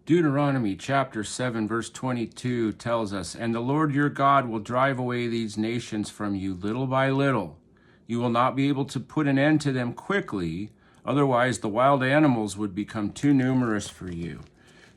Deuteronomy chapter 7 verse 22 tells us, "And the Lord your God will drive away these nations from you little by little. You will not be able to put an end to them quickly, otherwise the wild animals would become too numerous for you."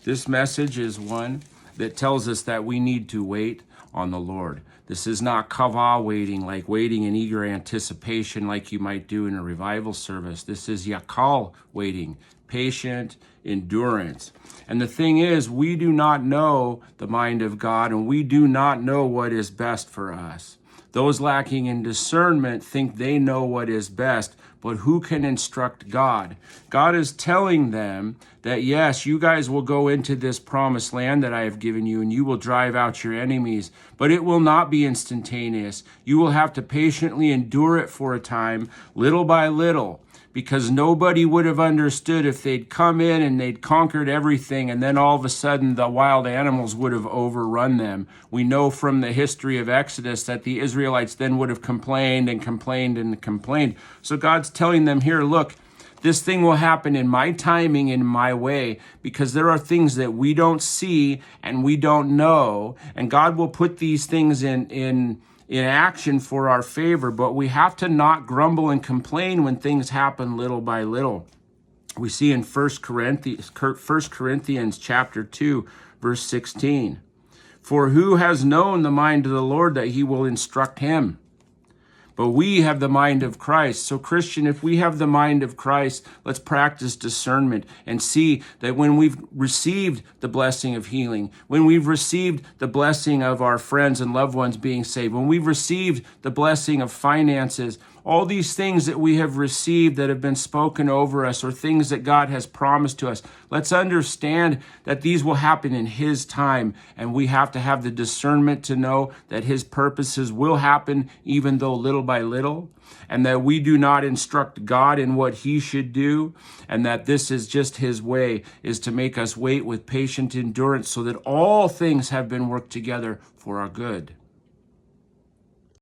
This message is one that tells us that we need to wait on the Lord. This is not kavah waiting, like waiting in eager anticipation like you might do in a revival service. This is yachal waiting, patient endurance. And the thing is, we do not know the mind of God, and we do not know what is best for us. Those lacking in discernment think they know what is best, but who can instruct God? God is telling them that, yes, you guys will go into this promised land that I have given you, and you will drive out your enemies, but it will not be instantaneous. You will have to patiently endure it for a time, little by little, because nobody would have understood if they'd come in and they'd conquered everything, and then all of a sudden the wild animals would have overrun them. We know from the history of Exodus that the Israelites then would have complained and complained and complained. So God's telling them here, look, this thing will happen in my timing, in my way, because there are things that we don't see and we don't know, and God will put these things in action for our favor, but we have to not grumble and complain when things happen little by little. We see in 1 Corinthians chapter 2, verse 16, "For who has known the mind of the Lord that he will instruct him? But we have the mind of Christ." So Christian, if we have the mind of Christ, let's practice discernment and see that when we've received the blessing of healing, when we've received the blessing of our friends and loved ones being saved, when we've received the blessing of finances, all these things that we have received that have been spoken over us, or things that God has promised to us, let's understand that these will happen in His time, and we have to have the discernment to know that His purposes will happen even though little by little, and that we do not instruct God in what He should do, and that this is just His way, is to make us wait with patient endurance so that all things have been worked together for our good.